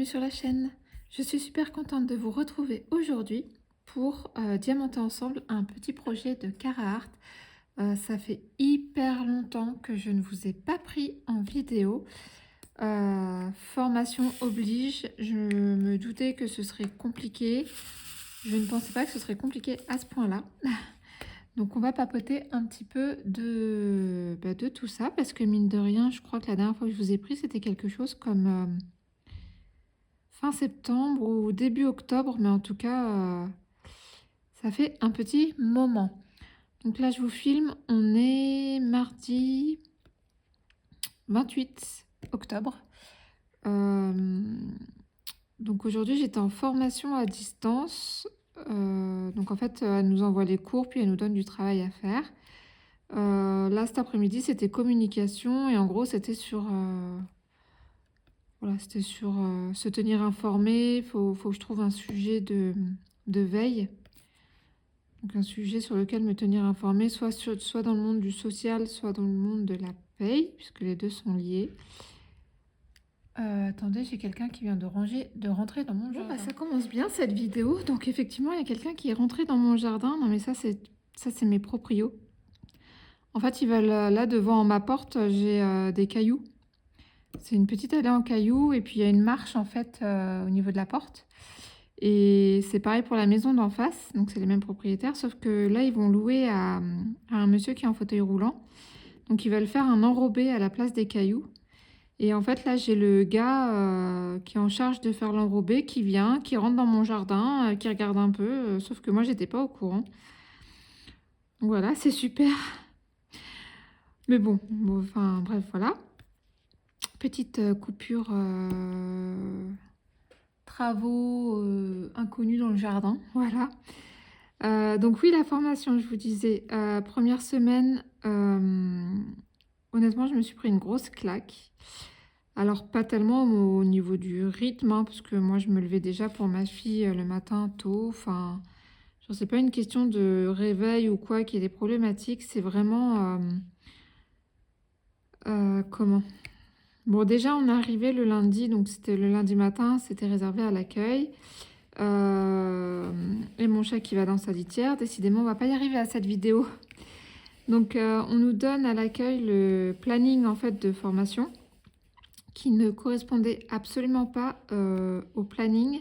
bienvenue sur la chaîne. Je suis super contente de vous retrouver aujourd'hui pour diamanter ensemble un petit projet de Cara Art. Ça fait hyper longtemps que je ne vous ai pas pris en vidéo. Formation oblige, je me doutais que ce serait compliqué. Je ne pensais pas que ce serait compliqué à ce point-là. Donc on va papoter un petit peu de tout ça parce que mine de rien, je crois que la dernière fois que je vous ai pris, c'était quelque chose comme fin septembre ou début octobre, mais en tout cas, ça fait un petit moment. Donc là, je vous filme, on est mardi 28 octobre. Donc aujourd'hui, j'étais en formation à distance. Donc en fait, elle nous envoie les cours, puis elle nous donne du travail à faire. Là, cet après-midi, c'était communication, et en gros, c'était sur... voilà, c'était sur se tenir informé. Faut que je trouve un sujet de veille. Donc un sujet sur lequel me tenir informé, soit dans le monde du social, soit dans le monde de la paye, puisque les deux sont liés. Attendez, j'ai quelqu'un qui vient de rentrer dans mon jardin. Bon, bah, ça commence bien cette vidéo. Donc effectivement, il y a quelqu'un qui est rentré dans mon jardin. Non mais ça c'est mes proprios. En fait, ils veulent là devant ma porte, j'ai des cailloux. C'est une petite allée en cailloux et puis il y a une marche en fait au niveau de la porte. Et c'est pareil pour la maison d'en face, donc c'est les mêmes propriétaires, sauf que là ils vont louer à un monsieur qui est en fauteuil roulant. Donc ils veulent faire un enrobé à la place des cailloux. Et en fait là j'ai le gars qui est en charge de faire l'enrobé qui vient, qui rentre dans mon jardin, qui regarde un peu, sauf que moi j'étais pas au courant. Donc voilà, c'est super. Mais bon, enfin bref, voilà. Petite coupure travaux inconnus dans le jardin, voilà. Donc oui, la formation, je vous disais, première semaine, honnêtement, je me suis pris une grosse claque. Alors, pas tellement au niveau du rythme, hein, parce que moi, je me levais déjà pour ma fille le matin tôt. Enfin, je sais pas une question de réveil ou quoi qui est des problématiques. C'est vraiment... comment? Bon, déjà, on est arrivé le lundi, donc c'était le lundi matin, c'était réservé à l'accueil. Et mon chat qui va dans sa litière. Décidément, on va pas y arriver à cette vidéo. Donc, on nous donne à l'accueil le planning en fait de formation qui ne correspondait absolument pas au planning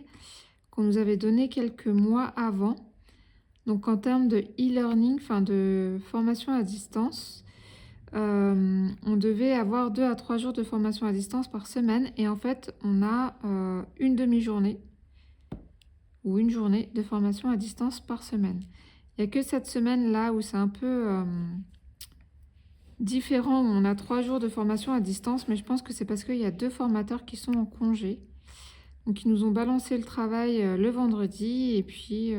qu'on nous avait donné quelques mois avant. Donc, en termes de e-learning, enfin de formation à distance, on devait avoir 2 à 3 jours de formation à distance par semaine. Et en fait, on a une demi-journée ou une journée de formation à distance par semaine. Il n'y a que cette semaine-là où c'est un peu différent, où on a 3 jours de formation à distance, mais je pense que c'est parce qu'il y a 2 formateurs qui sont en congé. Donc ils nous ont balancé le travail le vendredi, et puis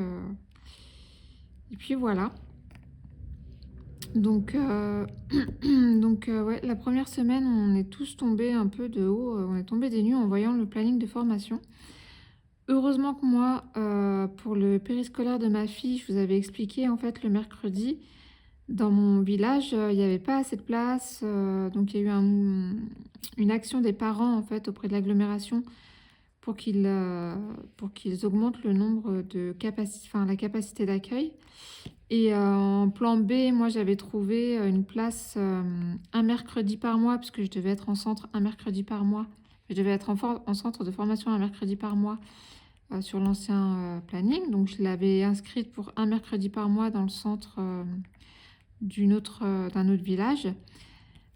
voilà. Donc, ouais, la première semaine, on est tous tombés un peu de haut, on est tombés des nues en voyant le planning de formation. Heureusement que moi, pour le périscolaire de ma fille, je vous avais expliqué, en fait, le mercredi, dans mon village, il n'y avait pas assez de place. Donc, il y a eu une action des parents, en fait, auprès de l'agglomération pour qu'ils augmentent le nombre de la capacité d'accueil. Et en plan B, moi, j'avais trouvé une place un mercredi par mois, puisque je devais être en centre un mercredi par mois. Je devais être en centre de formation un mercredi par mois sur l'ancien planning. Donc, je l'avais inscrite pour un mercredi par mois dans le centre d'un autre village.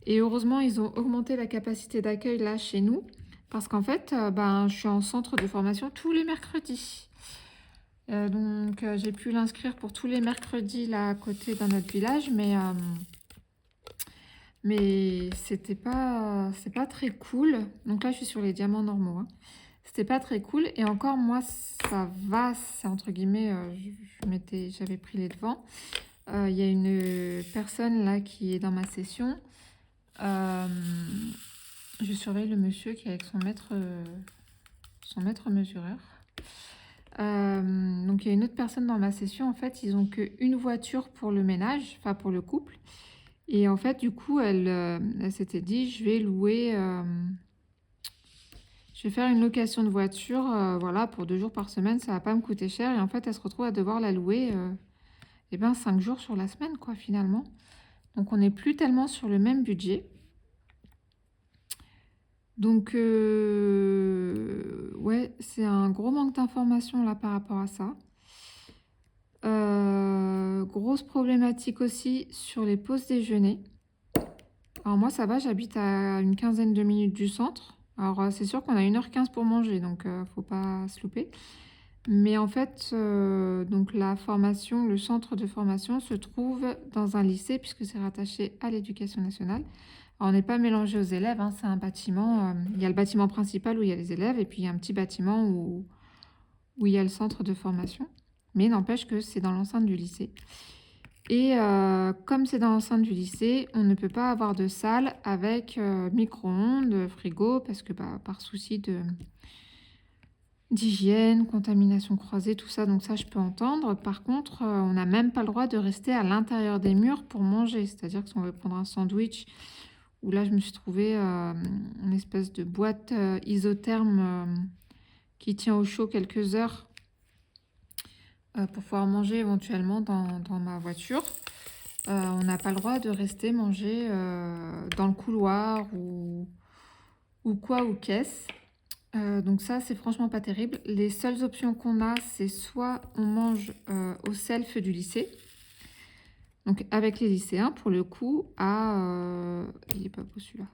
Et heureusement, ils ont augmenté la capacité d'accueil là chez nous. Parce qu'en fait, je suis en centre de formation tous les mercredis. Donc, j'ai pu l'inscrire pour tous les mercredis là à côté dans notre village. Mais c'est pas très cool. Donc là, je suis sur les diamants normaux, hein. C'était pas très cool. Et encore, moi, ça va. C'est entre guillemets, j'avais pris les devants. Il y a une personne là qui est dans ma session. Je surveille le monsieur qui est avec son maître mesureur. Donc il y a une autre personne dans ma session. En fait, ils ont qu'une voiture pour le ménage, enfin pour le couple. Et en fait, du coup, elle s'était dit, je vais Je vais faire une location de voiture, voilà, pour 2 jours par semaine, ça va pas me coûter cher. Et en fait, elle se retrouve à devoir la louer, eh ben, 5 jours sur la semaine, quoi, finalement. Donc, on n'est plus tellement sur le même budget. Donc, ouais, c'est un gros manque d'informations là par rapport à ça. Grosse problématique aussi sur les pauses déjeuner. Alors moi, ça va, j'habite à une quinzaine de minutes du centre. Alors, c'est sûr qu'on a 1h15 pour manger, donc faut pas se louper. Mais en fait, donc la formation, le centre de formation se trouve dans un lycée puisque c'est rattaché à l'éducation nationale. Alors, on n'est pas mélangé aux élèves, hein, c'est un bâtiment. Il y a le bâtiment principal où il y a les élèves et puis il y a un petit bâtiment où il y a le centre de formation. Mais n'empêche que c'est dans l'enceinte du lycée. Et comme c'est dans l'enceinte du lycée, on ne peut pas avoir de salle avec micro-ondes, frigo, parce que par souci d'hygiène, contamination croisée, tout ça, donc ça je peux entendre. Par contre, on n'a même pas le droit de rester à l'intérieur des murs pour manger. C'est-à-dire que si on veut prendre un sandwich, où là je me suis trouvé une espèce de boîte isotherme qui tient au chaud quelques heures pour pouvoir manger éventuellement dans ma voiture. On n'a pas le droit de rester manger dans le couloir ou quoi, ou caisse. Donc ça, c'est franchement pas terrible. Les seules options qu'on a, c'est soit on mange au self du lycée, donc avec les lycéens, pour le coup, il est pas beau celui-là,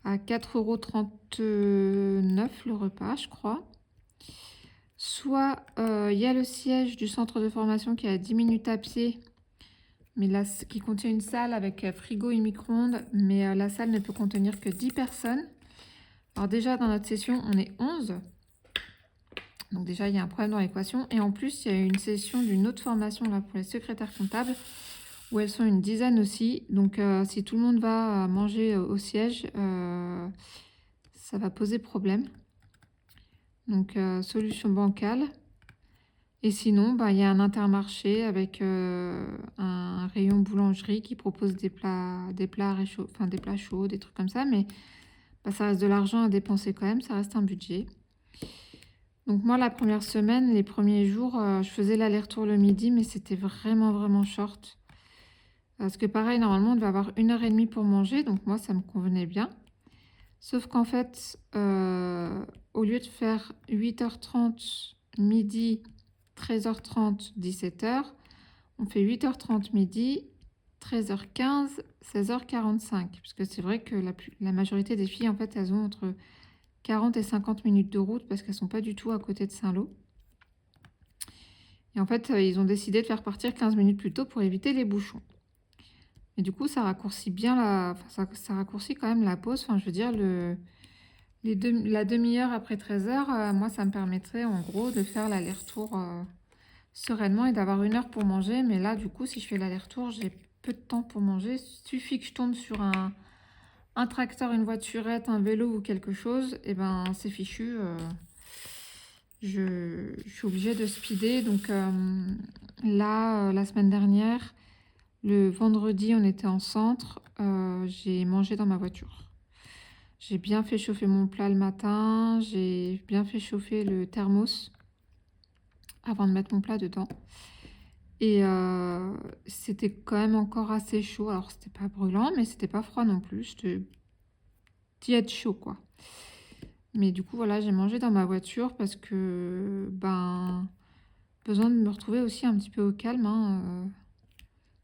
à 4,39 € le repas, je crois. Soit il y a le siège du centre de formation qui est à 10 minutes à pied, mais là, qui contient une salle avec frigo et micro-ondes, mais la salle ne peut contenir que 10 personnes. Alors déjà, dans notre session, on est 11. Donc déjà, il y a un problème dans l'équation. Et en plus, il y a une session d'une autre formation là, pour les secrétaires comptables, où elles sont une dizaine aussi. Donc si tout le monde va manger au siège, ça va poser problème. Donc solution bancale. Et sinon, il y a un Intermarché avec un rayon boulangerie qui propose des plats enfin, des plats chauds, des trucs comme ça. Mais ça reste de l'argent à dépenser quand même, ça reste un budget. Donc moi, la première semaine, les premiers jours, je faisais l'aller-retour le midi, mais c'était vraiment, vraiment short. Parce que pareil, normalement, on devait avoir 1h30 pour manger, donc moi, ça me convenait bien. Sauf qu'en fait, au lieu de faire 8h30 midi, 13h30, 17h, on fait 8h30 midi, 13h15, 16h45. Parce que c'est vrai que la majorité des filles, en fait, elles ont entre 40 et 50 minutes de route parce qu'elles sont pas du tout à côté de Saint-Lô. Et en fait, ils ont décidé de faire partir 15 minutes plus tôt pour éviter les bouchons. Et du coup, ça raccourcit bien ça raccourcit quand même la pause. Enfin, je veux dire, la demi-heure après 13h, moi, ça me permettrait en gros de faire l'aller-retour sereinement et d'avoir 1 heure pour manger. Mais là, du coup, si je fais l'aller-retour, j'ai peu de temps pour manger. Il suffit que je tombe sur un tracteur, une voiturette, un vélo ou quelque chose, et ben c'est fichu. Je suis obligée de speeder. Donc là, la semaine dernière, le vendredi, on était en centre. J'ai mangé dans ma voiture. J'ai bien fait chauffer mon plat le matin. J'ai bien fait chauffer le thermos avant de mettre mon plat dedans. Et c'était quand même encore assez chaud. Alors, c'était pas brûlant, mais c'était pas froid non plus. C'était tiède chaud, quoi. Mais du coup, voilà, j'ai mangé dans ma voiture parce que, besoin de me retrouver aussi un petit peu au calme, hein,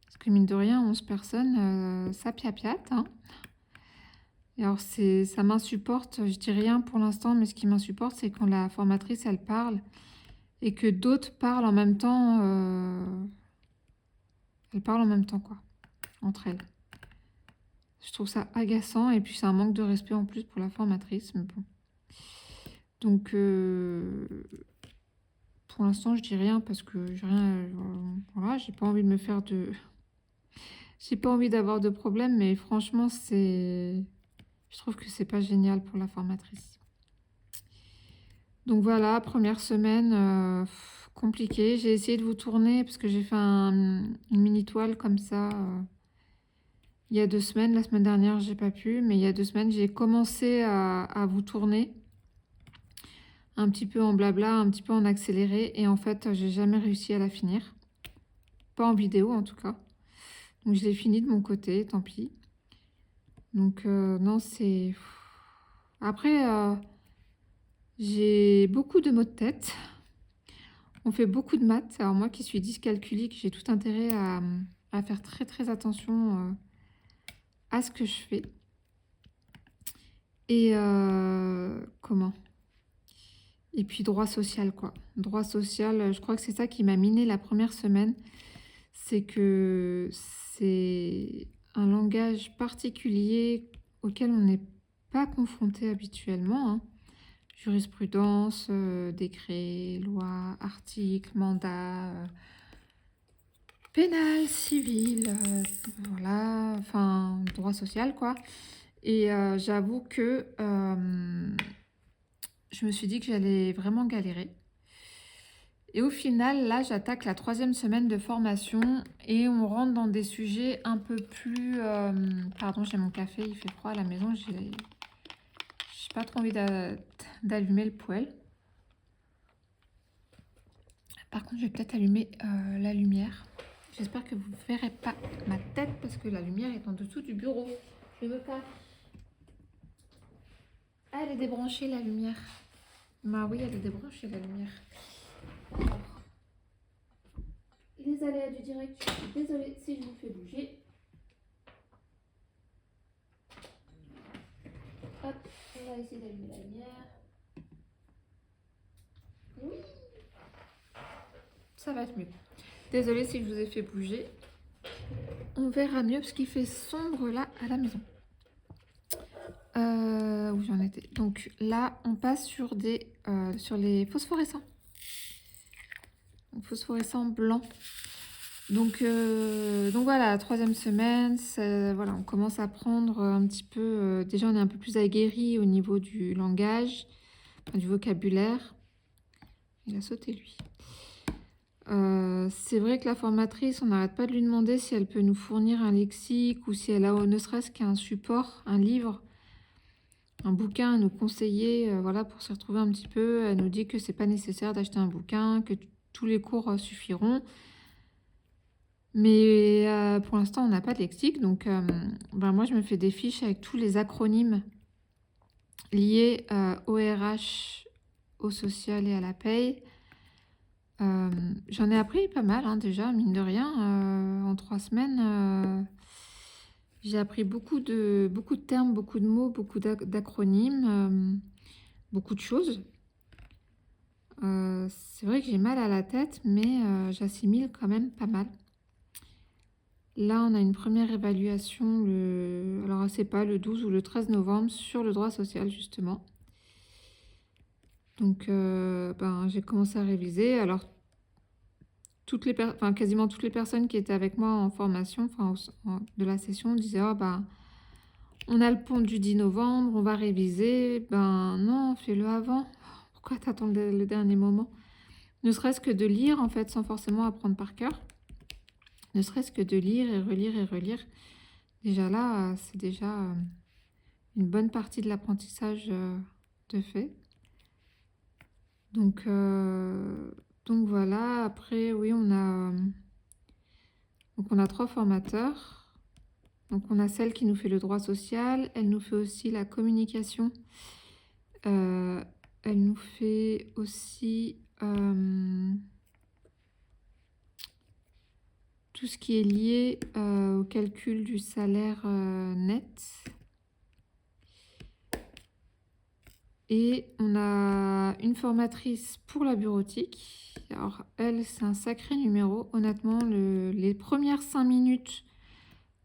parce que mine de rien, 11 personnes, ça piapiate, hein. Et alors, ça m'insupporte, je dis rien pour l'instant, mais ce qui m'insupporte, c'est quand la formatrice, elle parle et que d'autres parlent en même temps. Elles parlent en même temps, quoi, entre elles. Je trouve ça agaçant et puis c'est un manque de respect en plus pour la formatrice, mais bon. Donc, pour l'instant, je dis rien parce que j'ai rien. Voilà, j'ai pas envie de me faire de. J'ai pas envie d'avoir de problème, mais franchement, je trouve que c'est pas génial pour la formatrice. Donc voilà, première semaine compliquée. J'ai essayé de vous tourner parce que j'ai fait une mini toile comme ça. Il y a 2 semaines, la semaine dernière, j'ai pas pu, mais il y a 2 semaines, j'ai commencé à vous tourner. un petit peu en blabla, un petit peu en accéléré. Et en fait, j'ai jamais réussi à la finir. Pas en vidéo, en tout cas. Donc, je l'ai fini de mon côté, tant pis. Donc, non, c'est... Après, j'ai beaucoup de maux de tête. On fait beaucoup de maths. Alors, moi qui suis dyscalculique, j'ai tout intérêt à faire très, très attention à ce que je fais. Et comment? Et puis droit social, quoi. Droit social, je crois que c'est ça qui m'a miné la première semaine. C'est que c'est un langage particulier auquel on n'est pas confronté habituellement, hein. Jurisprudence, décret, loi, article, mandat, pénal, civil, voilà, enfin, droit social, quoi. Et j'avoue que je me suis dit que j'allais vraiment galérer. Et au final, là, j'attaque la 3e semaine de formation et on rentre dans des sujets un peu plus... Pardon, j'ai mon café, il fait froid à la maison, j'ai pas trop envie d'allumer le poêle. Par contre, je vais peut-être allumer la lumière. J'espère que vous ne verrez pas ma tête parce que la lumière est en dessous du bureau. Je veux pas. Ah, elle est débranchée, la lumière. Bah oui, elle est débranchée, la lumière. Alors, les aléas du direct, je suis désolée si je vous fais bouger. Hop, on va essayer d'allumer la lumière. Oui, ça va être mieux. Désolée si je vous ai fait bouger. On verra mieux parce qu'il fait sombre là à la maison. Où j'en étais. Donc là, on passe sur les phosphorescents. Donc, phosphorescents blancs. Donc voilà, 3e semaine, voilà, on commence à prendre un petit peu... déjà, on est un peu plus aguerri au niveau du langage, enfin, du vocabulaire. Il a sauté, lui. C'est vrai que la formatrice, on n'arrête pas de lui demander si elle peut nous fournir un lexique ou si elle a ne serait-ce qu'un support, un livre, un bouquin à nous conseiller, voilà, pour se retrouver un petit peu. Elle nous dit que c'est pas nécessaire d'acheter un bouquin, que tous les cours suffiront. Mais pour l'instant, on n'a pas de lexique, donc moi, je me fais des fiches avec tous les acronymes liés au RH, au social et à la paye. J'en ai appris pas mal, hein, déjà, mine de rien. En 3 semaines, j'ai appris beaucoup de termes, beaucoup de mots, beaucoup d'acronymes, beaucoup de choses. C'est vrai que j'ai mal à la tête, mais j'assimile quand même pas mal. Là, on a une première évaluation, alors c'est pas le 12 ou le 13 novembre, sur le droit social, justement. Donc, j'ai commencé à réviser. Alors, quasiment toutes les personnes qui étaient avec moi en formation, de la session, disaient « Oh, on a le pont du 10 novembre, on va réviser. » Ben non, fais-le avant. Pourquoi t'attends le dernier moment? Ne serait-ce que de lire, en fait, sans forcément apprendre par cœur. Ne serait-ce que de lire et relire et relire. Déjà là, c'est déjà une bonne partie de l'apprentissage de fait. Donc voilà, après, oui, on a 3 formateurs. Donc on a celle qui nous fait le droit social, elle nous fait aussi la communication, elle nous fait aussi tout ce qui est lié au calcul du salaire net. Et on a une formatrice pour la bureautique. Alors elle, c'est un sacré numéro. Honnêtement, les premières 5 minutes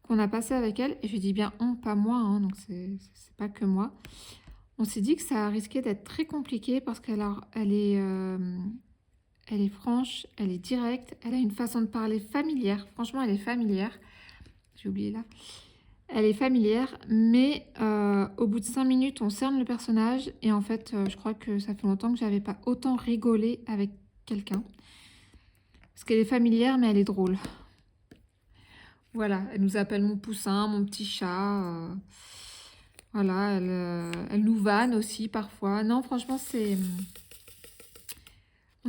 qu'on a passées avec elle, et je dis bien on, pas moi, hein, donc c'est pas que moi, on s'est dit que ça risquait d'être très compliqué parce qu'elle elle est franche, elle est directe, elle a une façon de parler familière. Franchement, elle est familière. J'ai oublié là. Elle est familière, mais au bout de 5 minutes, on cerne le personnage. Et en fait, je crois que ça fait longtemps que j'avais pas autant rigolé avec quelqu'un. Parce qu'elle est familière, mais elle est drôle. Voilà, elle nous appelle mon poussin, mon petit chat. Voilà, elle nous vanne aussi parfois. Non, franchement,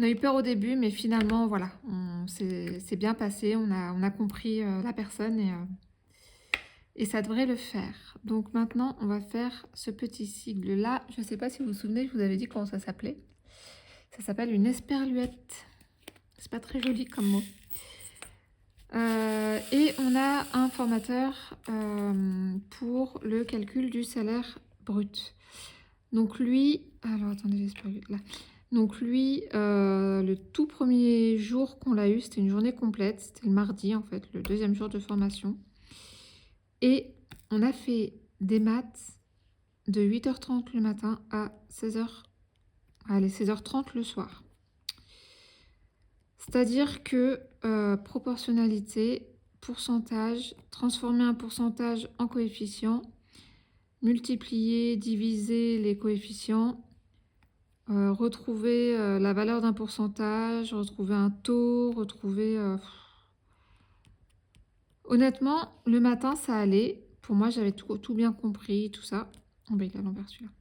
On a eu peur au début, mais finalement, voilà, c'est bien passé. On a compris la personne et ça devrait le faire. Donc maintenant, on va faire ce petit sigle-là. Je ne sais pas si vous vous souvenez, je vous avais dit comment ça s'appelait. Ça s'appelle une esperluette. C'est pas très joli comme mot. Et on a un formateur pour le calcul du salaire brut. Donc lui, alors attendez, l'esperluette là. Donc lui, le tout premier jour qu'on l'a eu, c'était une journée complète. C'était le mardi en fait, le deuxième jour de formation. Et on a fait des maths de 8h30 le matin à 16h, allez, 16h30 le soir. C'est-à-dire que proportionnalité, pourcentage, transformer un pourcentage en coefficient, multiplier, diviser les coefficients, retrouver la valeur d'un pourcentage, retrouver un taux, retrouver... Honnêtement, le matin, ça allait. Pour moi, j'avais tout bien compris, tout ça. Oh ben, il est à l'envers celui-là.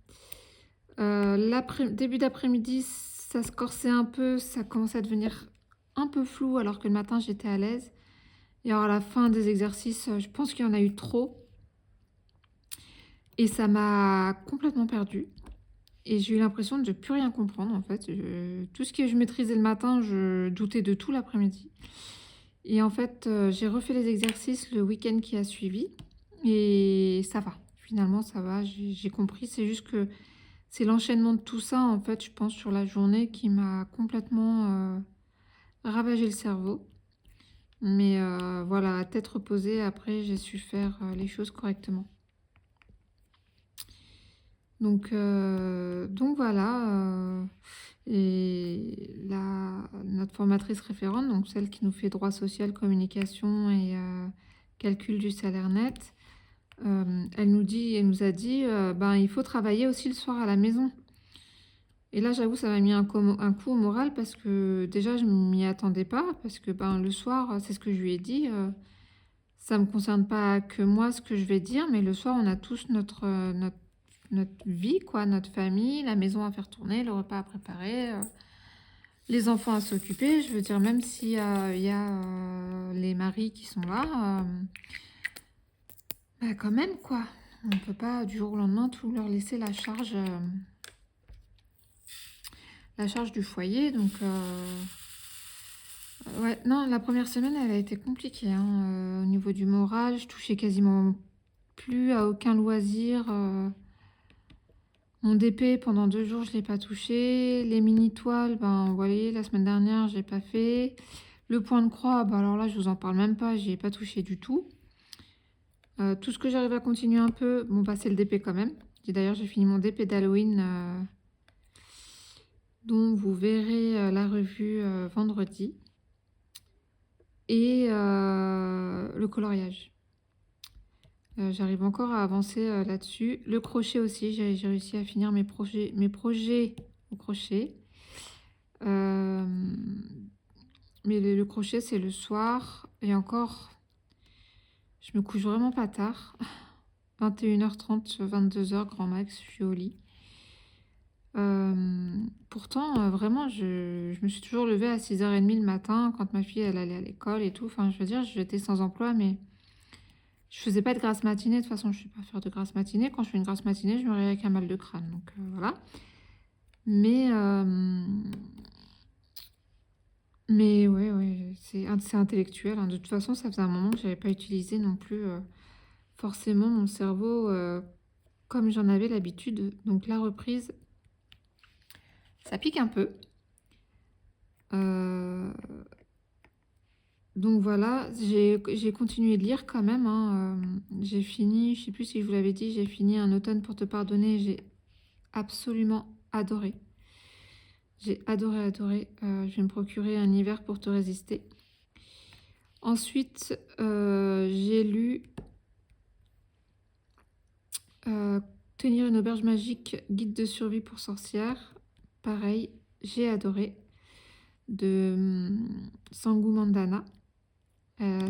Début d'après-midi, ça se corsait un peu, ça commençait à devenir un peu flou, alors que le matin, j'étais à l'aise. Et alors, à la fin des exercices, je pense qu'il y en a eu trop. Et ça m'a complètement perdue. Et j'ai eu l'impression de ne plus rien comprendre, en fait. Tout ce que je maîtrisais le matin, je doutais de tout l'après-midi. Et en fait, j'ai refait les exercices le week-end qui a suivi. Et ça va. Finalement, ça va. J'ai compris. C'est juste que c'est l'enchaînement de tout ça, en fait, je pense, sur la journée qui m'a complètement ravagé le cerveau. Mais voilà, à tête reposée, après, j'ai su faire les choses correctement. Donc voilà. Et notre formatrice référente, donc celle qui nous fait droit social, communication et calcul du salaire net, elle nous a dit, ben, il faut travailler aussi le soir à la maison. Et là, j'avoue, ça m'a mis un coup au moral parce que déjà, je ne m'y attendais pas. Parce que ben, le soir, c'est ce que je lui ai dit, ça ne me concerne pas que moi ce que je vais dire, mais le soir, on a tous notre vie, quoi, notre famille, la maison à faire tourner, le repas à préparer, les enfants à s'occuper. Je veux dire, même s'il y a les maris qui sont là, bah quand même, quoi. On ne peut pas du jour au lendemain tout leur laisser la charge du foyer. Donc, ouais, non, la première semaine, elle a été compliquée, hein. Au niveau du moral, je touchais quasiment plus à aucun loisir. Mon DP, pendant 2 jours, je ne l'ai pas touché. Les mini-toiles, ben, vous voyez, la semaine dernière, je n'ai pas fait. Le point de croix, ben, alors là, je vous en parle même pas, j'y ai pas touché du tout. Tout ce que j'arrive à continuer un peu, bon, bah, c'est le DP quand même. Et d'ailleurs, j'ai fini mon DP d'Halloween, dont vous verrez la revue vendredi. Et le coloriage. J'arrive encore à avancer là-dessus. Le crochet aussi, j'ai réussi à finir mes projets au crochet. Mais le crochet, c'est le soir. Et encore, je me couche vraiment pas tard. 21h30, 22h, grand max, je suis au lit. Pourtant, vraiment, je me suis toujours levée à 6h30 le matin quand ma fille elle allait à l'école et tout. Enfin, je veux dire, j'étais sans emploi, mais je faisais pas de grasse matinée. De toute façon, je ne sais pas faire de grasse matinée. Quand je fais une grasse matinée, je me réveille avec un mal de crâne. Donc voilà. Mais ouais, c'est intellectuel, hein. De toute façon, ça faisait un moment que je n'avais pas utilisé non plus forcément mon cerveau comme j'en avais l'habitude. Donc la reprise, ça pique un peu. Donc voilà, j'ai continué de lire quand même, hein. J'ai fini, je ne sais plus si je vous l'avais dit, j'ai fini Un automne pour te pardonner. J'ai absolument adoré. J'ai adoré. Je vais me procurer Un hiver pour te résister. Ensuite, j'ai lu Tenir une auberge magique, guide de survie pour sorcières. Pareil, j'ai adoré. De Sangu Mandana.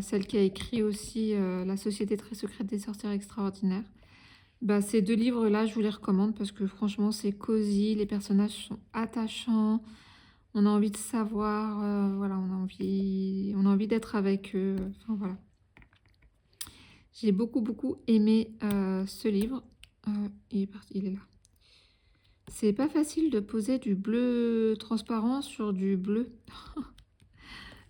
Celle qui a écrit aussi La société très secrète des sorcières extraordinaires. Bah, ces 2 livres-là, je vous les recommande parce que franchement, c'est cosy, les personnages sont attachants. On a envie de savoir, voilà, on a envie d'être avec eux, enfin voilà. J'ai beaucoup, beaucoup aimé ce livre. Il est parti, il est là. C'est pas facile de poser du bleu transparent sur du bleu.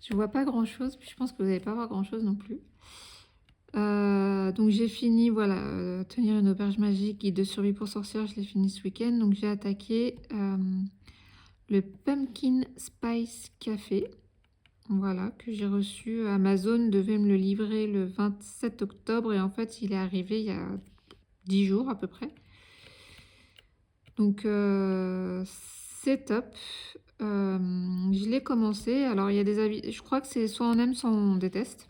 Je vois pas grand-chose, puis je pense que vous n'allez pas voir grand-chose non plus. Donc j'ai fini, voilà, Tenir une auberge magique, guide de survie pour sorcières, je l'ai fini ce week-end. Donc j'ai attaqué le Pumpkin Spice Café, voilà, que j'ai reçu. Amazon devait me le livrer le 27 octobre et en fait il est arrivé il y a 10 jours à peu près. Donc c'est top. Je l'ai commencé. Alors il y a des avis, je crois que c'est soit on aime, soit on déteste.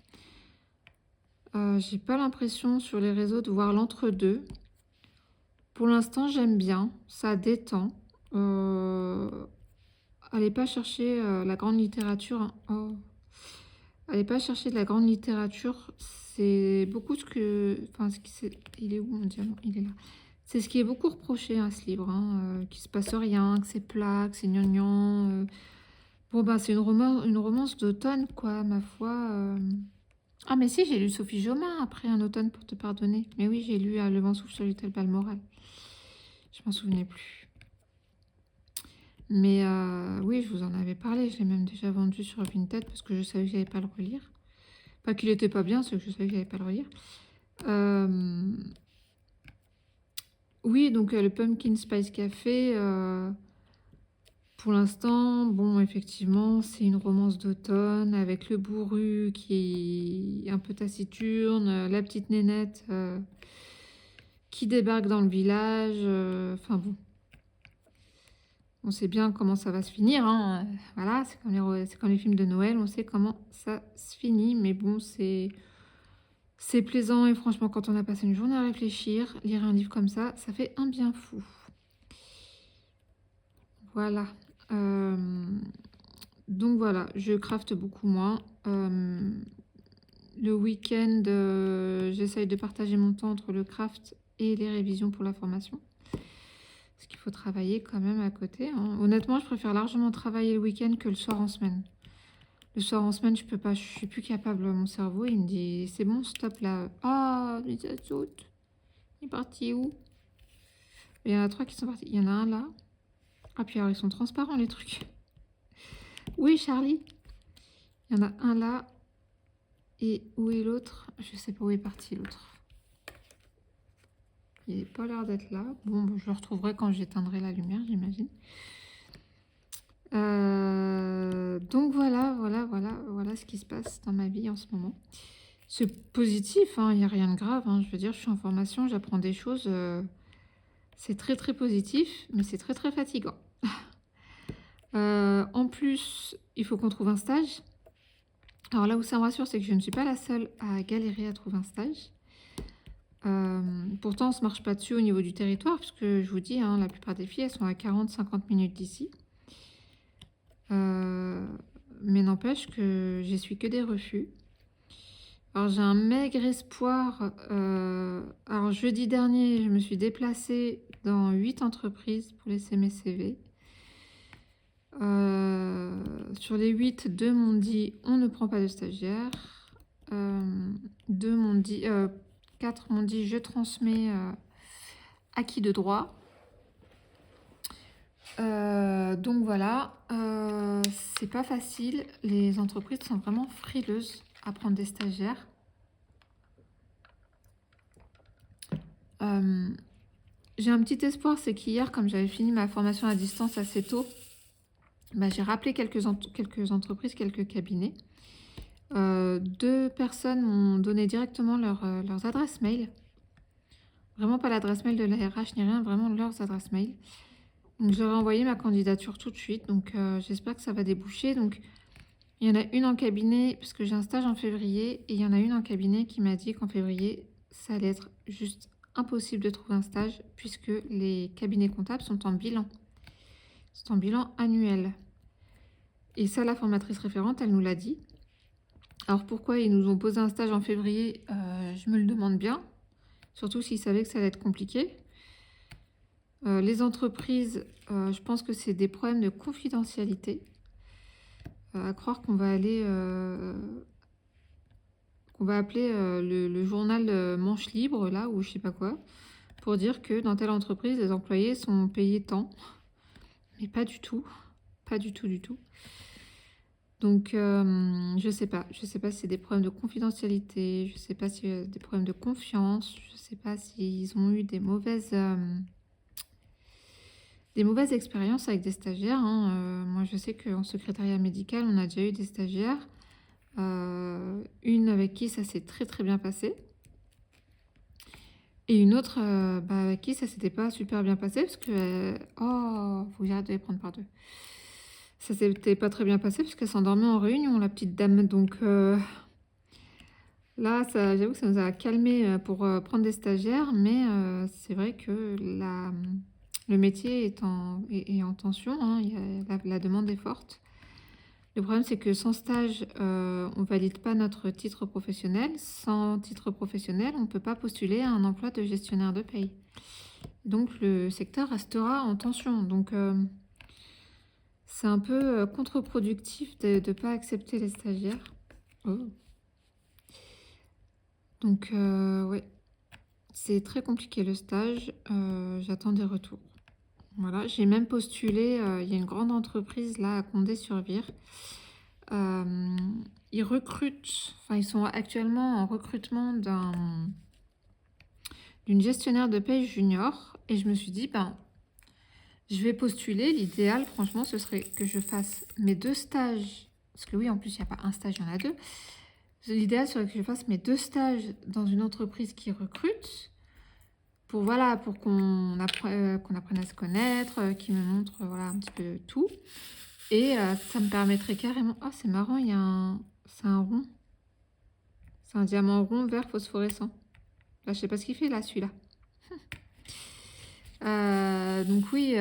J'ai pas l'impression sur les réseaux de voir l'entre-deux. Pour l'instant, j'aime bien, ça détend. Allez pas chercher la grande littérature, hein. Oh. Allez pas chercher de la grande littérature. C'est beaucoup ce que... Enfin, il est où mon diamant? Il est là. C'est ce qui est beaucoup reproché à ce livre, hein, qu'il se passe rien, que c'est plat, que c'est gnangnan. Bon, ben, c'est une romance d'automne, quoi, ma foi. Ah, mais si, j'ai lu Sophie Jomain après Un automne pour te pardonner. Mais oui, j'ai lu Le vent souffle sur l'hôtel Balmoral. Je m'en souvenais plus. Mais oui, je vous en avais parlé. Je l'ai même déjà vendu sur Vinted parce que je savais que j'allais pas le relire. Pas qu'il était pas bien, c'est que je savais que j'allais pas le relire. Oui, donc le Pumpkin Spice Café, pour l'instant, bon, effectivement, c'est une romance d'automne avec le bourru qui est un peu taciturne, la petite nénette qui débarque dans le village. Enfin bon, on sait bien comment ça va se finir, hein. Voilà, c'est comme les films de Noël, on sait comment ça se finit. Mais bon, c'est plaisant et franchement, quand on a passé une journée à réfléchir, lire un livre comme ça fait un bien fou. Voilà. Donc voilà, je crafte beaucoup moins. Le week-end, j'essaye de partager mon temps entre le craft et les révisions pour la formation. Parce qu'il faut travailler quand même à côté, hein. Honnêtement, je préfère largement travailler le week-end que le soir en semaine. Le soir en semaine, je peux pas, je suis plus capable. Mon cerveau, il me dit, c'est bon, stop là. Ah, mais ça saute. Il est parti où? Il y en a 3 qui sont partis. Il y en a un là. Ah, puis alors, ils sont transparents, les trucs. Oui, Charlie. Il y en a un là. Et où est l'autre? Je sais pas où est parti l'autre. Il n'est pas l'air d'être là. Bon, je le retrouverai quand j'éteindrai la lumière, j'imagine. Donc voilà ce qui se passe dans ma vie en ce moment. C'est positif, hein, il n'y a rien de grave, hein. Je veux dire, je suis en formation, j'apprends des choses. C'est très très positif, mais c'est très très fatigant. En plus, il faut qu'on trouve un stage. Alors là où ça me rassure, c'est que je ne suis pas la seule à galérer à trouver un stage. Pourtant, on ne se marche pas dessus au niveau du territoire, parce que je vous dis, hein, la plupart des filles, elles sont à 40-50 minutes d'ici. Mais n'empêche que j'essuie que des refus. Alors j'ai un maigre espoir. Alors jeudi dernier, je me suis déplacée dans 8 entreprises pour laisser mes CV. Sur les 8, 2 m'ont dit on ne prend pas de stagiaire. 2 m'ont dit, 4 m'ont dit je transmets acquis de droit. Donc voilà, c'est pas facile. Les entreprises sont vraiment frileuses à prendre des stagiaires. J'ai un petit espoir, c'est qu'hier, comme j'avais fini ma formation à distance assez tôt, j'ai rappelé quelques entreprises, quelques cabinets. 2 personnes m'ont donné directement leurs adresses mail. Vraiment pas l'adresse mail de la RH ni rien, vraiment leurs adresses mail. Donc j'aurais envoyé ma candidature tout de suite, donc j'espère que ça va déboucher. Donc il y en a une en cabinet, parce que j'ai un stage en février, et il y en a une en cabinet qui m'a dit qu'en février, ça allait être juste impossible de trouver un stage, puisque les cabinets comptables sont en bilan. C'est en bilan annuel. Et ça, la formatrice référente, elle nous l'a dit. Alors pourquoi ils nous ont posé un stage en février, je me le demande bien. Surtout s'ils savaient que ça allait être compliqué. Les entreprises, je pense que c'est des problèmes de confidentialité. à croire qu'on va aller, qu'on va appeler le journal Manche Libre, là, ou je sais pas quoi, pour dire que dans telle entreprise, les employés sont payés tant. Mais pas du tout, pas du tout, du tout. Donc, je sais pas si c'est des problèmes de confidentialité, je sais pas si des problèmes de confiance, je sais pas s'ils ont eu des mauvaises expériences avec des stagiaires, hein. Moi, je sais qu'en secrétariat médical, on a déjà eu des stagiaires, une avec qui ça s'est très très bien passé, et une autre bah, avec qui ça s'était pas super bien passé parce que oh, faut que j'arrête de les prendre par deux. Ça s'était pas très bien passé parce qu'elle s'endormait en réunion, la petite dame. Donc là, ça, j'avoue que ça nous a calmé pour prendre des stagiaires, mais c'est vrai que le métier est en tension, hein, la demande est forte. Le problème, c'est que sans stage, on valide pas notre titre professionnel. Sans titre professionnel, on ne peut pas postuler à un emploi de gestionnaire de paye. Donc le secteur restera en tension. Donc c'est un peu contre-productif de ne pas accepter les stagiaires. Oh. Donc ouais, c'est très compliqué le stage. J'attends des retours. Voilà, j'ai même postulé. Il y a une grande entreprise là à Condé-sur-Vire. Ils recrutent, enfin ils sont actuellement en recrutement d'une gestionnaire de paye junior. Et je me suis dit, ben, je vais postuler. L'idéal, franchement, ce serait que je fasse mes 2 stages. Parce que oui, en plus, il n'y a pas un stage, il y en a 2. L'idéal serait que je fasse mes 2 stages dans une entreprise qui recrute. Pour, voilà, pour qu'on apprenne à se connaître, qui me montre voilà, un petit peu tout. Et ça me permettrait carrément... Oh, c'est marrant, il y a un... C'est un rond. C'est un diamant rond vert phosphorescent. Là, je sais pas ce qu'il fait là, celui-là. Donc oui,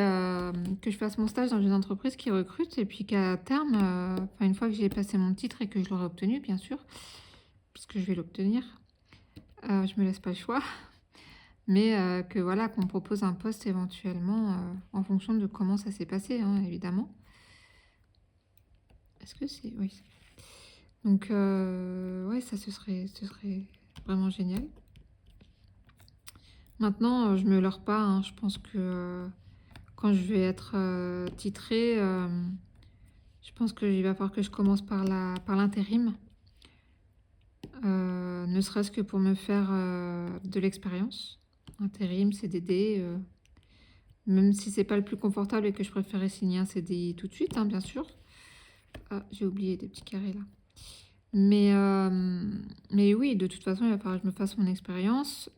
que je fasse mon stage dans une entreprise qui recrute et puis qu'à terme, enfin une fois que j'ai passé mon titre et que je l'aurai obtenu, bien sûr, puisque je vais l'obtenir, je me laisse pas le choix, mais que voilà, qu'on me propose un poste éventuellement en fonction de comment ça s'est passé, hein, évidemment. Est-ce que c'est... Oui. Donc ouais, ça ce serait vraiment génial. Maintenant, je me leurre pas, hein, je pense que quand je vais être titrée, je pense qu'il va falloir que je commence par l'intérim, ne serait-ce que pour me faire de l'expérience. Intérim, CDD, même si c'est pas le plus confortable et que je préférais signer un CDI tout de suite, hein, bien sûr. Ah, j'ai oublié des petits carrés là. Mais oui, de toute façon, il va falloir que je me fasse mon expérience.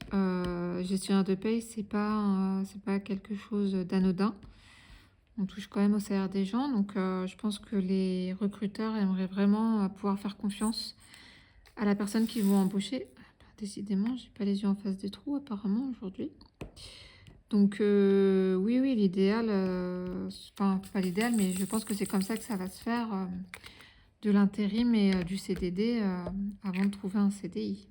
Gestionnaire de paye, c'est pas quelque chose d'anodin. On touche quand même au salaire des gens, donc je pense que les recruteurs aimeraient vraiment pouvoir faire confiance à la personne qu'ils vont embaucher. Ah, bah, décidément, j'ai pas les yeux en face des trous apparemment aujourd'hui. Donc oui, l'idéal, enfin pas l'idéal, mais je pense que c'est comme ça que ça va se faire, de l'intérim et du CDD avant de trouver un CDI.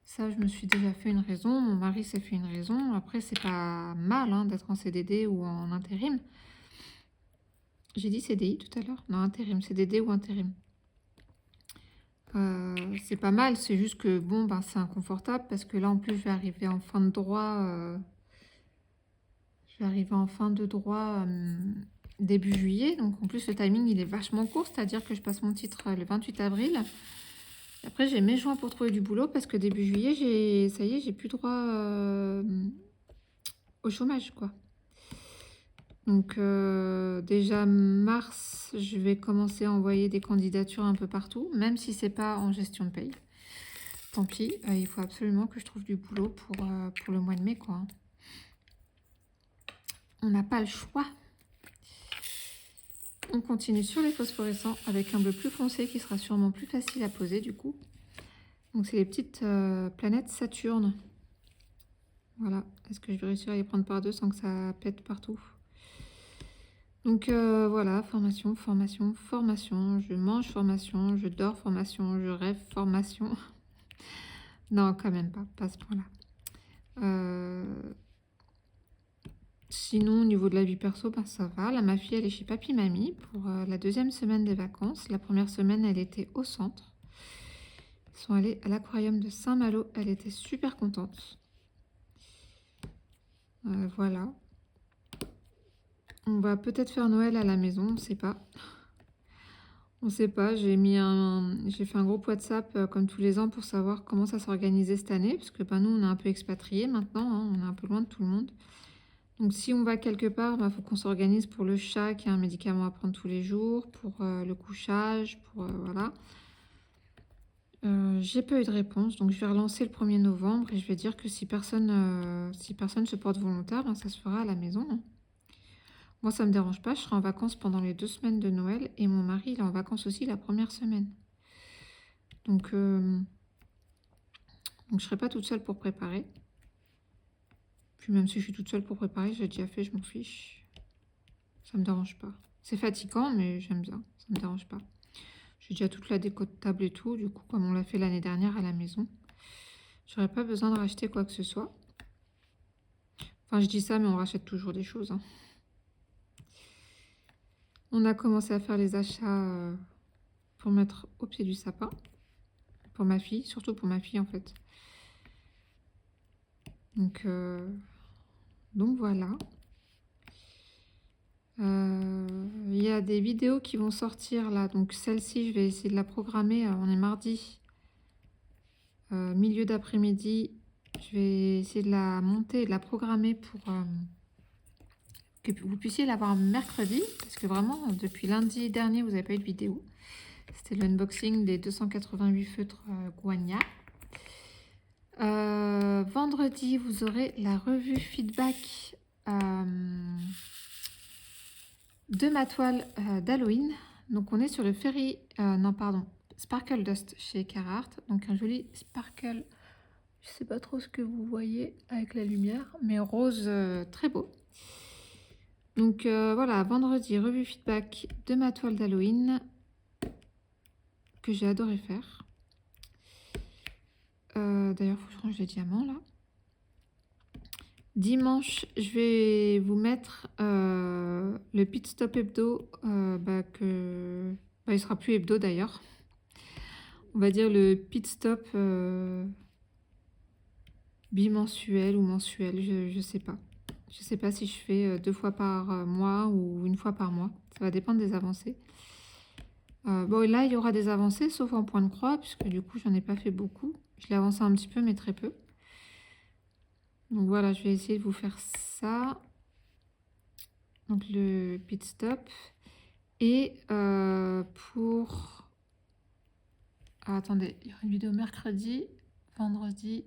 Ça, je me suis déjà fait une raison, mon mari s'est fait une raison. Après, c'est pas mal hein, d'être en CDD ou en intérim. J'ai dit CDI tout à l'heure? Non, intérim, CDD ou intérim. C'est pas mal, c'est juste que bon, ben, c'est inconfortable parce que là, en plus, je vais arriver en fin de droit. Je vais arriver en fin de droit début juillet. Donc, en plus, le timing, il est vachement court, c'est-à-dire que je passe mon titre le 28 avril. Et après, j'ai mai juin pour trouver du boulot parce que début juillet, ça y est, j'ai plus droit au chômage, quoi. Donc déjà mars, je vais commencer à envoyer des candidatures un peu partout, même si c'est pas en gestion de paye. Tant pis, il faut absolument que je trouve du boulot pour le mois de mai, quoi. On n'a pas le choix. On continue sur les phosphorescents avec un bleu plus foncé qui sera sûrement plus facile à poser du coup. Donc c'est les petites planètes Saturne. Voilà, est-ce que je vais réussir à les prendre par deux sans que ça pète partout? Donc voilà, formation, formation, formation. Je mange formation, je dors formation, je rêve formation. Non, quand même pas à ce point-là. Sinon, au niveau de la vie perso, bah, ça va. Là, ma fille, elle est chez papy-mamie pour la deuxième semaine des vacances. La première semaine, elle était au centre. Ils sont allés à l'aquarium de Saint-Malo. Elle était super contente. Voilà. On va peut-être faire Noël à la maison, on ne sait pas. On ne sait pas, j'ai fait un groupe WhatsApp comme tous les ans pour savoir comment ça s'organisait cette année, parce que bah, nous, on est un peu expatriés maintenant, hein, on est un peu loin de tout le monde. Donc si on va quelque part, bah, faut qu'on s'organise pour le chat qui a un médicament à prendre tous les jours, pour le couchage, pour voilà. J'ai pas eu de réponse, donc je vais relancer le 1er novembre et je vais dire que si personne se porte volontaire, ben, ça se fera à la maison, hein. Moi, ça me dérange pas, je serai en vacances pendant les 2 semaines de Noël et mon mari, il est en vacances aussi la première semaine. Donc je serai pas toute seule pour préparer. Puis même si je suis toute seule pour préparer, j'ai déjà fait, je m'en fiche. Ça me dérange pas. C'est fatigant, mais j'aime bien, ça me dérange pas. J'ai déjà toute la déco de table et tout, du coup, comme on l'a fait l'année dernière à la maison. J'aurais pas besoin de racheter quoi que ce soit. Enfin, je dis ça, mais on rachète toujours des choses, hein. On a commencé à faire les achats pour mettre au pied du sapin. Pour ma fille, surtout pour ma fille en fait. Donc voilà. Il y a des vidéos qui vont sortir là. Donc celle-ci, je vais essayer de la programmer. On est mardi, milieu d'après-midi. Je vais essayer de la monter et de la programmer pour que vous puissiez la voir mercredi. Parce que vraiment, depuis lundi dernier, vous n'avez pas eu de vidéo. C'était l'unboxing des 288 feutres Guagna. Vendredi, vous aurez la revue feedback de ma toile d'Halloween. Donc on est sur le Sparkle Dust chez Carhartt. Donc un joli sparkle, je sais pas trop ce que vous voyez avec la lumière, mais rose très beau. Donc voilà, vendredi, revue feedback de ma toile d'Halloween que j'ai adoré faire. D'ailleurs, il faut que je range les diamants là. Dimanche, je vais vous mettre le pit stop hebdo, il sera plus hebdo d'ailleurs. On va dire le pit stop bimensuel ou mensuel, je sais pas. Je sais pas si je fais 2 fois par mois ou 1 fois par mois. Ça va dépendre des avancées. Bon, là, il y aura des avancées, sauf en point de croix, puisque du coup, j'en ai pas fait beaucoup. Je l'ai avancé un petit peu, mais très peu. Donc voilà, je vais essayer de vous faire ça. Donc le pit stop. Et pour... Ah, attendez, il y aura une vidéo mercredi, vendredi,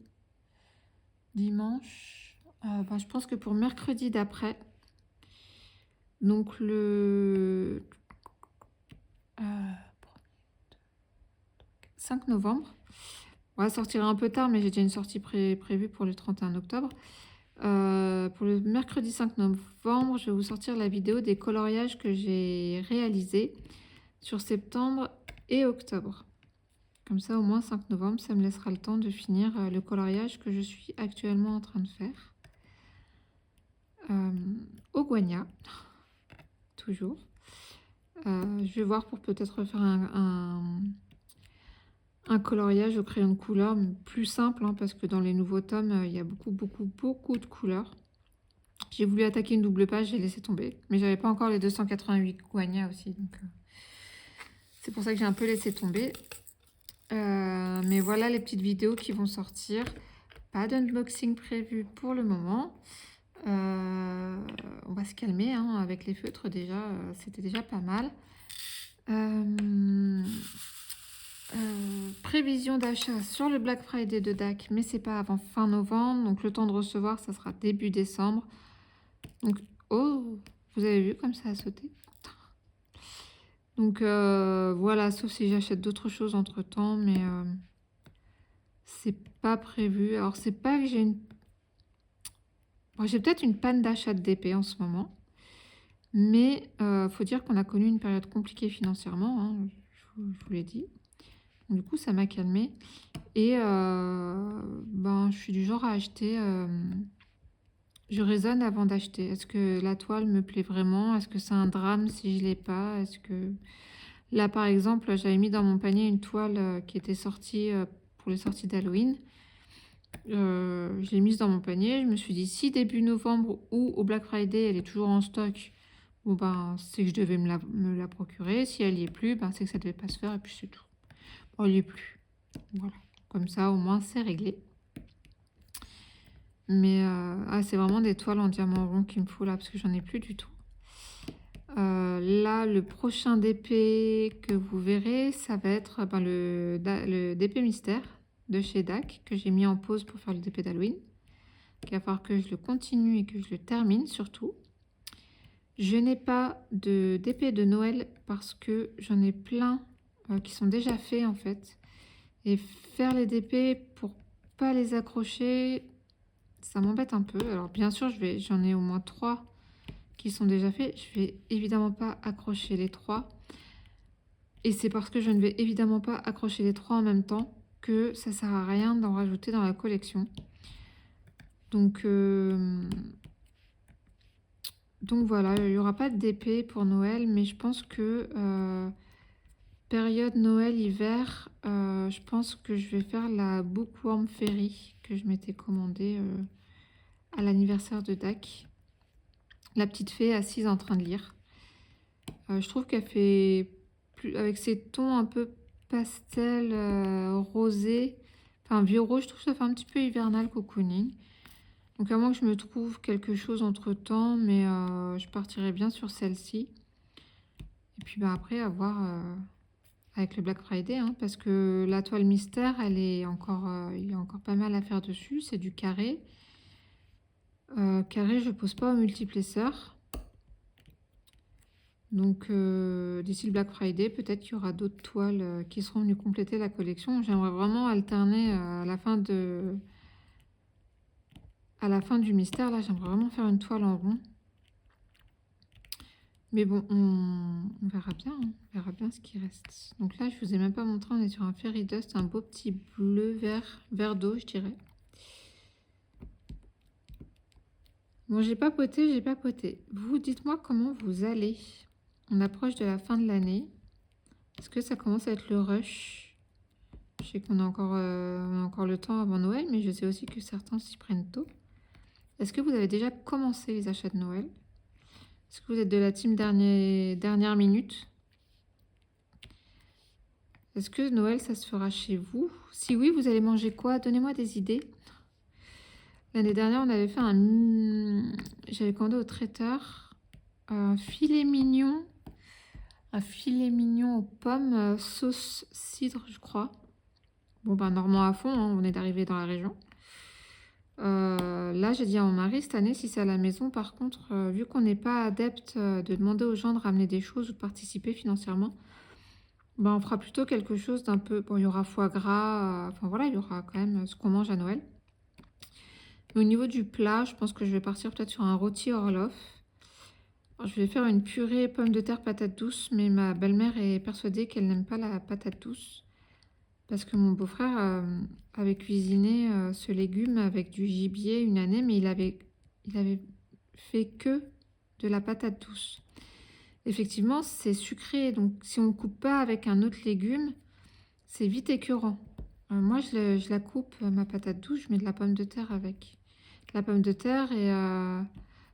dimanche. Je pense que pour mercredi d'après, donc le 5 novembre, on va sortir un peu tard, mais j'ai déjà une sortie prévue pour le 31 octobre. Pour le mercredi 5 novembre, je vais vous sortir la vidéo des coloriages que j'ai réalisés sur septembre et octobre. Comme ça, au moins 5 novembre, ça me laissera le temps de finir le coloriage que je suis actuellement en train de faire. Au Guagna, toujours. Je vais voir pour peut-être faire un coloriage au crayon de couleur plus simple, hein, parce que dans les nouveaux tomes, il y a beaucoup de couleurs. J'ai voulu attaquer une double page, j'ai laissé tomber. Mais j'avais pas encore les 288 Guagna aussi, donc c'est pour ça que j'ai un peu laissé tomber. Mais voilà les petites vidéos qui vont sortir. Pas d'unboxing prévu pour le moment. On va se calmer hein, avec les feutres déjà. C'était déjà pas mal. Prévision d'achat sur le Black Friday de DAC, mais c'est pas avant fin novembre. Donc le temps de recevoir, ça sera début décembre. Donc, oh, vous avez vu comme ça a sauté. Donc voilà, sauf si j'achète d'autres choses entre temps, mais c'est pas prévu. Alors c'est pas que j'ai une... Bon, j'ai peut-être une panne d'achat de DP en ce moment, mais faut dire qu'on a connu une période compliquée financièrement, hein, je vous l'ai dit. Donc, du coup, ça m'a calmée. Et je suis du genre à acheter je raisonne avant d'acheter. Est-ce que la toile me plaît vraiment? Est-ce que c'est un drame si je l'ai pas? Est-ce que là, par exemple, j'avais mis dans mon panier une toile qui était sortie pour les sorties d'Halloween. Je l'ai mise dans mon panier. Je me suis dit, si début novembre ou au Black Friday, elle est toujours en stock, bon ben, c'est que je devais me la procurer. Si elle y est plus, ben, c'est que ça devait pas se faire et puis c'est tout. Bon, elle y est plus. Voilà. Comme ça, au moins, c'est réglé. Mais c'est vraiment des toiles en diamant rond qu'il me faut là parce que j'en ai plus du tout. Là, le prochain DP que vous verrez, ça va être le DP mystère de chez DAC que j'ai mis en pause pour faire le DP d'Halloween. Il va falloir que je le continue et que je le termine surtout. Je n'ai pas de DP de Noël parce que j'en ai plein qui sont déjà faits en fait. Et faire les DP pour pas les accrocher, ça m'embête un peu. Alors bien sûr, j'en ai au moins 3 qui sont déjà faits. Je vais évidemment pas accrocher les 3. Et c'est parce que je ne vais évidemment pas accrocher les 3 en même temps que ça sert à rien d'en rajouter dans la collection. Donc voilà, il n'y aura pas de DP pour Noël, mais je pense que période Noël-hiver, je pense que je vais faire la Bookworm Fairy que je m'étais commandée à l'anniversaire de DAC. La petite fée assise en train de lire. Je trouve qu'elle fait, avec ses tons un peu pastel, rosé, enfin vieux rose, je trouve que ça fait un petit peu hivernal cocooning. Donc à moins que je me trouve quelque chose entre temps, mais je partirai bien sur celle-ci. Et puis après, à voir avec le Black Friday, hein, parce que la toile mystère, il y a encore pas mal à faire dessus. C'est du carré. Carré, je pose pas au multiplesseur. Donc d'ici le Black Friday, peut-être qu'il y aura d'autres toiles qui seront venues compléter la collection. J'aimerais vraiment alterner à la fin du mystère. Là, j'aimerais vraiment faire une toile en rond. Mais bon, on verra bien, hein. On verra bien ce qui reste. Donc là, je vous ai même pas montré, on est sur un Fairy Dust, un beau petit bleu vert d'eau, je dirais. Bon, j'ai papoté. Vous, dites-moi comment vous allez. On approche de la fin de l'année. Est-ce que ça commence à être le rush? Je sais qu'on a encore le temps avant Noël, mais je sais aussi que certains s'y prennent tôt. Est-ce que vous avez déjà commencé les achats de Noël? Est-ce que vous êtes de la team dernière minute? Est-ce que Noël, ça se fera chez vous? Si oui, vous allez manger quoi? Donnez-moi des idées. L'année dernière, on avait fait j'avais commandé au traiteur un filet mignon aux pommes, sauce cidre, je crois. Bon, ben, normand à fond, hein, on est d'arriver dans la région. Là, j'ai dit à mon mari, cette année, si c'est à la maison, par contre, vu qu'on n'est pas adepte de demander aux gens de ramener des choses ou de participer financièrement, ben, on fera plutôt quelque chose d'un peu... Bon, il y aura foie gras, enfin voilà, il y aura quand même ce qu'on mange à Noël. Mais au niveau du plat, je pense que je vais partir peut-être sur un rôti Orloff. Alors, je vais faire une purée pommes de terre patate douce, mais ma belle-mère est persuadée qu'elle n'aime pas la patate douce. Parce que mon beau-frère avait cuisiné ce légume avec du gibier une année, mais il avait fait que de la patate douce. Effectivement, c'est sucré, donc si on ne coupe pas avec un autre légume, c'est vite écœurant. Moi, je la coupe, ma patate douce, je mets de la pomme de terre avec. De la pomme de terre et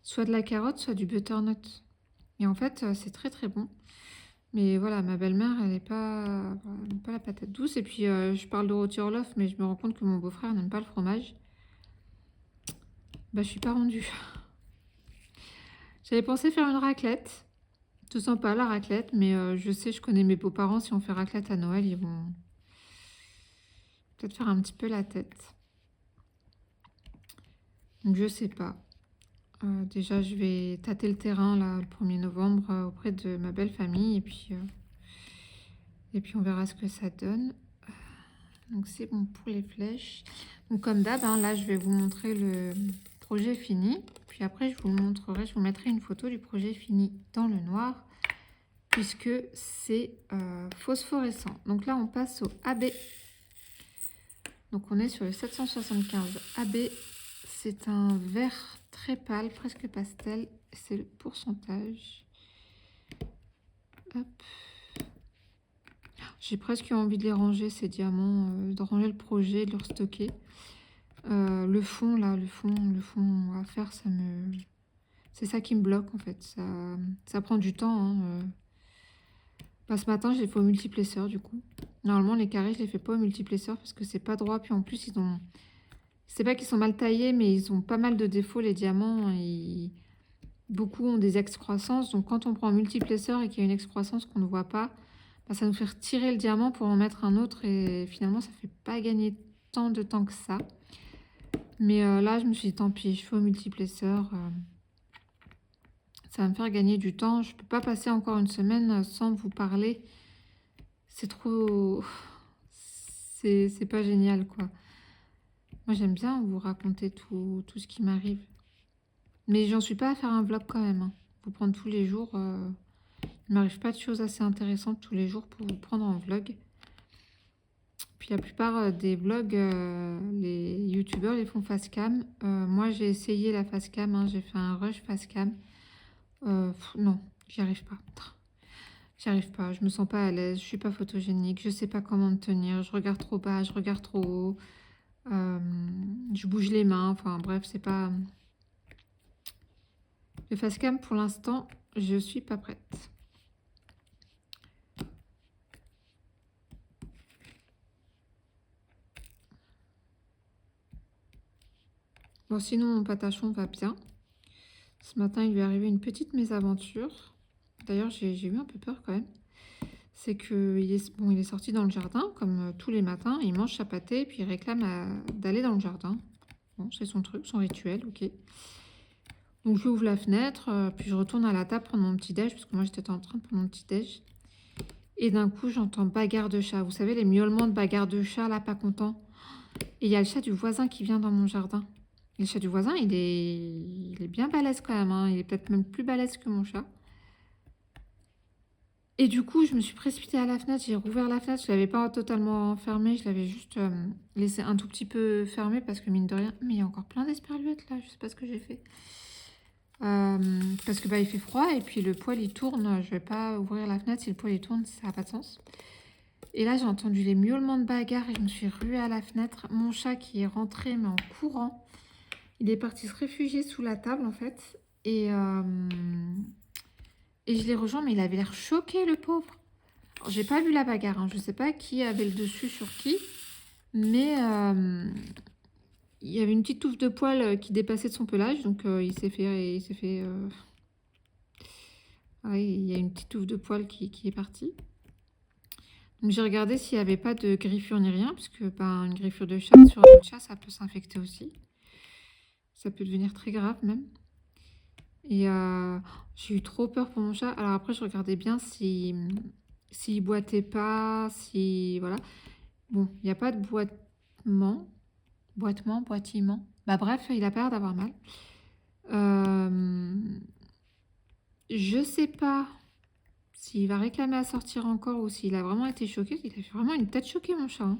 soit de la carotte, soit du butternut. Et en fait, c'est très très bon. Mais voilà, ma belle-mère, elle n'aime pas la patate douce. Et puis, je parle de rôti Orloff, mais je me rends compte que mon beau-frère n'aime pas le fromage. Bah, je suis pas rendue. J'avais pensé faire une raclette. Tout sympa, la raclette, mais je connais mes beaux-parents, si on fait raclette à Noël, ils vont peut-être faire un petit peu la tête. Donc, je sais pas. Déjà, je vais tâter le terrain, là, le 1er novembre, auprès de ma belle famille. Et puis on verra ce que ça donne. Donc c'est bon pour les flèches. Donc comme d'hab, hein, là je vais vous montrer le projet fini. Puis après je vous mettrai une photo du projet fini dans le noir. Puisque c'est phosphorescent. Donc là on passe au AB. Donc on est sur le 775 AB c'est un vert très pâle, presque pastel. C'est le pourcentage. Hop. J'ai presque envie de les ranger, ces diamants, de ranger le projet, de le stocker. Le fond, là, le fond à faire, c'est ça qui me bloque, en fait. Ça prend du temps, hein. Bah, ce matin, je l'ai fait au multiplesseur, du coup. Normalement, les carrés, je les fais pas au multiplesseur parce que c'est pas droit. Puis en plus, ils ont... C'est pas qu'ils sont mal taillés, mais ils ont pas mal de défauts, les diamants. Beaucoup ont des excroissances. Donc, quand on prend un multiplesseur et qu'il y a une excroissance qu'on ne voit pas, bah, ça nous fait retirer le diamant pour en mettre un autre. Et finalement, ça fait pas gagner tant de temps que ça. Mais là, je me suis dit, tant pis, je fais au multiplesseur. Ça va me faire gagner du temps. Je peux pas passer encore une semaine sans vous parler. C'est trop... C'est pas génial, quoi. Moi, j'aime bien vous raconter tout ce qui m'arrive. Mais j'en suis pas à faire un vlog quand même, hein. Vous prendre tous les jours. Il m'arrive pas de choses assez intéressantes tous les jours pour vous prendre en vlog. Puis la plupart des vlogs, les youtubeurs les font face cam. Moi, j'ai essayé la face cam, hein. J'ai fait un rush face cam. Non, j'y arrive pas. J'y arrive pas, je me sens pas à l'aise, je suis pas photogénique, je sais pas comment me tenir, je regarde trop bas, je regarde trop haut, je bouge les mains, enfin bref, c'est pas... Le face cam pour l'instant, je suis pas prête. Bon, sinon mon patachon va bien. Ce matin, il lui est arrivé une petite mésaventure. D'ailleurs, j'ai eu un peu peur quand même. C'est qu'il est, bon, il est sorti dans le jardin, comme tous les matins. Il mange sa pâtée, puis il réclame d'aller dans le jardin. Bon, c'est son truc, son rituel, ok. Donc, j'ouvre la fenêtre, puis je retourne à la table prendre mon petit-déj, parce que moi, j'étais en train de prendre mon petit-déj. Et d'un coup, j'entends bagarre de chat. Vous savez, les miaulements de bagarre de chat, là, pas content. Et il y a le chat du voisin qui vient dans mon jardin. Et le chat du voisin, il est bien balèze quand même, hein. Il est peut-être même plus balèze que mon chat. Et du coup, je me suis précipitée à la fenêtre, j'ai rouvert la fenêtre, je ne l'avais pas totalement fermée, je l'avais juste laissé un tout petit peu fermée parce que mine de rien, mais il y a encore plein d'esperluettes là, je sais pas ce que j'ai fait. Parce que bah, il fait froid et puis le poêle il tourne, je vais pas ouvrir la fenêtre si le poêle il tourne, ça n'a pas de sens. Et là j'ai entendu les miaulements de bagarre et je me suis ruée à la fenêtre. Mon chat qui est rentré mais en courant, il est parti se réfugier sous la table en fait. Et je l'ai rejoint, mais il avait l'air choqué, le pauvre. J'ai pas vu la bagarre, hein. Je sais pas qui avait le dessus sur qui, mais il y avait une petite touffe de poils qui dépassait de son pelage, donc il s'est fait. Ouais, il y a une petite touffe de poils qui est partie. Donc j'ai regardé s'il n'y avait pas de griffure ni rien, puisque ben, une griffure de chat sur un autre chat, ça peut s'infecter aussi. Ça peut devenir très grave même. Et j'ai eu trop peur pour mon chat. Alors après, je regardais bien s'il boitait pas, si... Voilà. Bon, il n'y a pas de boitement. Boitement. Bah bref, il a pas l'air d'avoir mal. Je sais pas s'il va réclamer à sortir encore ou s'il a vraiment été choqué. Il a fait vraiment une tête choquée, mon chat, hein.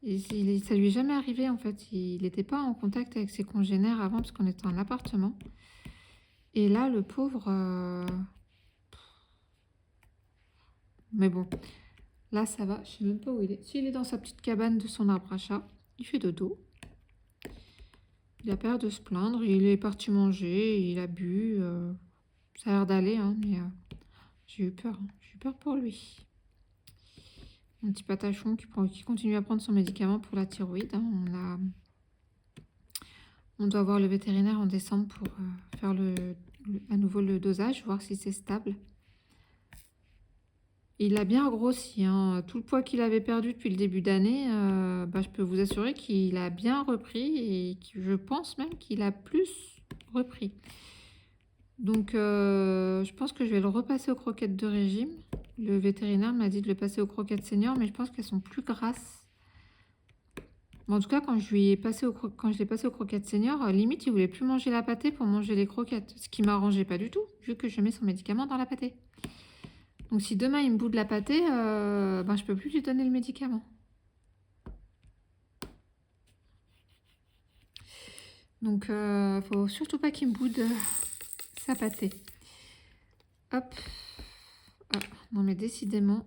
Et ça lui est jamais arrivé, en fait. Il n'était pas en contact avec ses congénères avant, parce qu'on était en appartement. Et là, le pauvre... Mais bon, là, ça va. Je sais même pas où il est. S'il est dans sa petite cabane de son arbre à chat, il fait dodo. Il a peur de se plaindre. Il est parti manger, il a bu. Ça a l'air d'aller, hein, mais j'ai eu peur. J'ai eu peur pour lui. Mon petit patachon qui continue à prendre son médicament pour la thyroïde, hein. On doit voir le vétérinaire en décembre pour faire à nouveau le dosage, voir si c'est stable. Il a bien grossi, hein. Tout le poids qu'il avait perdu depuis le début d'année, bah, je peux vous assurer qu'il a bien repris et que je pense même qu'il a plus repris. Donc, je pense que je vais le repasser aux croquettes de régime. Le vétérinaire m'a dit de le passer aux croquettes seniors, mais je pense qu'elles sont plus grasses. Bon, en tout cas, quand je l'ai passé aux croquettes seniors, limite, il voulait plus manger la pâtée pour manger les croquettes. Ce qui m'arrangeait pas du tout, vu que je mets son médicament dans la pâtée. Donc, si demain, il me bout de la pâtée, ben, je peux plus lui donner le médicament. Donc, faut surtout pas qu'il me boude sa pâtée. Hop. Ah, non mais décidément,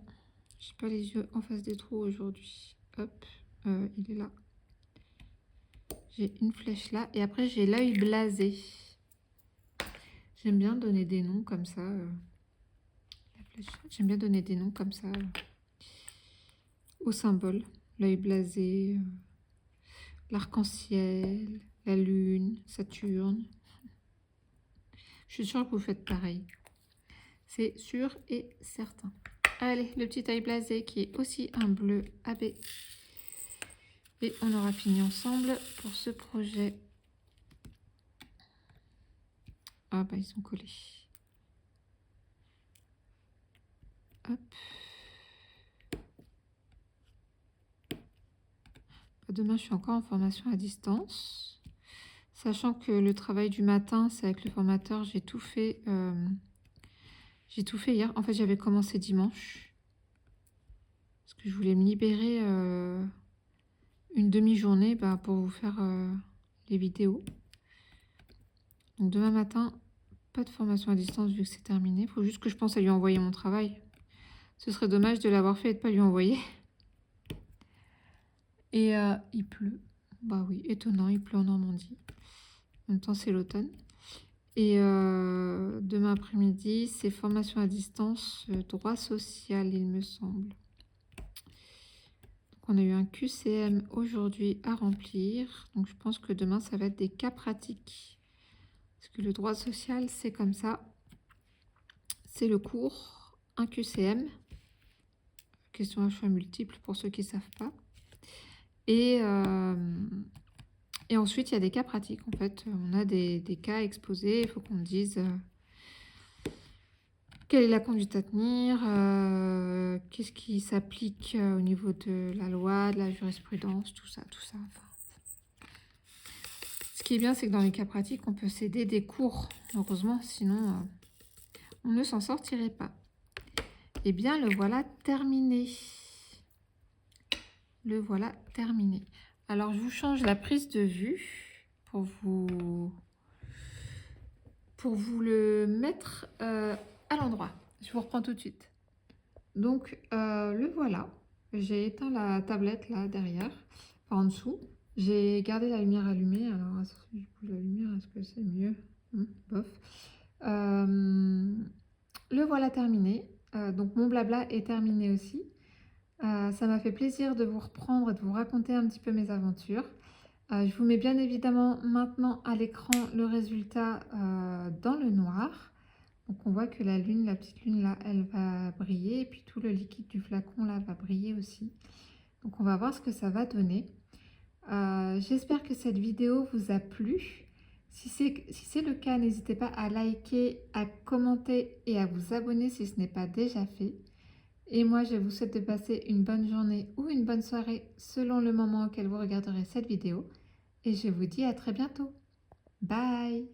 j'ai pas les yeux en face des trous aujourd'hui. Hop, il est là. J'ai une flèche là et après j'ai l'œil blasé. J'aime bien donner des noms comme ça. J'aime bien donner des noms comme ça aux symboles. L'œil blasé, l'arc-en-ciel, la lune, Saturne. Je suis sûre que vous faites pareil. C'est sûr et certain. Allez, le petit œil blasé qui est aussi un bleu AB. Et on aura fini ensemble pour ce projet. Ah bah ils sont collés. Hop. Demain je suis encore en formation à distance. Sachant que le travail du matin, c'est avec le formateur, j'ai tout fait. J'ai tout fait hier. En fait, j'avais commencé dimanche. Parce que je voulais me libérer une demi-journée pour vous faire les vidéos. Donc demain matin, pas de formation à distance vu que c'est terminé. Il faut juste que je pense à lui envoyer mon travail. Ce serait dommage de l'avoir fait et de ne pas lui envoyer. Et il pleut. Bah oui, étonnant, il pleut en Normandie. En même temps, c'est l'automne. Et demain après-midi, c'est formation à distance, droit social, il me semble. Donc, on a eu un QCM aujourd'hui à remplir. Donc, je pense que demain, ça va être des cas pratiques. Parce que le droit social, c'est comme ça. C'est le cours, un QCM. Question à choix multiples pour ceux qui ne savent pas. Et ensuite, il y a des cas pratiques. En fait, on a des cas exposés. Il faut qu'on dise quelle est la conduite à tenir, qu'est-ce qui s'applique au niveau de la loi, de la jurisprudence, tout ça, tout ça. Enfin, ce qui est bien, c'est que dans les cas pratiques, on peut s'aider des cours. Heureusement, sinon, on ne s'en sortirait pas. Eh bien, le voilà terminé. Le voilà terminé. Alors, je vous change la prise de vue pour vous le mettre à l'endroit. Je vous reprends tout de suite. Donc, le voilà. J'ai éteint la tablette là derrière, enfin en dessous. J'ai gardé la lumière allumée. Alors, du coup, la lumière, est-ce que c'est mieux? Bof. Le voilà terminé. Donc, mon blabla est terminé aussi. Ça m'a fait plaisir de vous reprendre et de vous raconter un petit peu mes aventures. Je vous mets bien évidemment maintenant à l'écran le résultat dans le noir. Donc on voit que la lune, la petite lune là, elle va briller. Et puis tout le liquide du flacon là va briller aussi. Donc on va voir ce que ça va donner. J'espère que cette vidéo vous a plu. Si c'est le cas, n'hésitez pas à liker, à commenter et à vous abonner si ce n'est pas déjà fait. Et moi, je vous souhaite de passer une bonne journée ou une bonne soirée selon le moment auquel vous regarderez cette vidéo. Et je vous dis à très bientôt. Bye!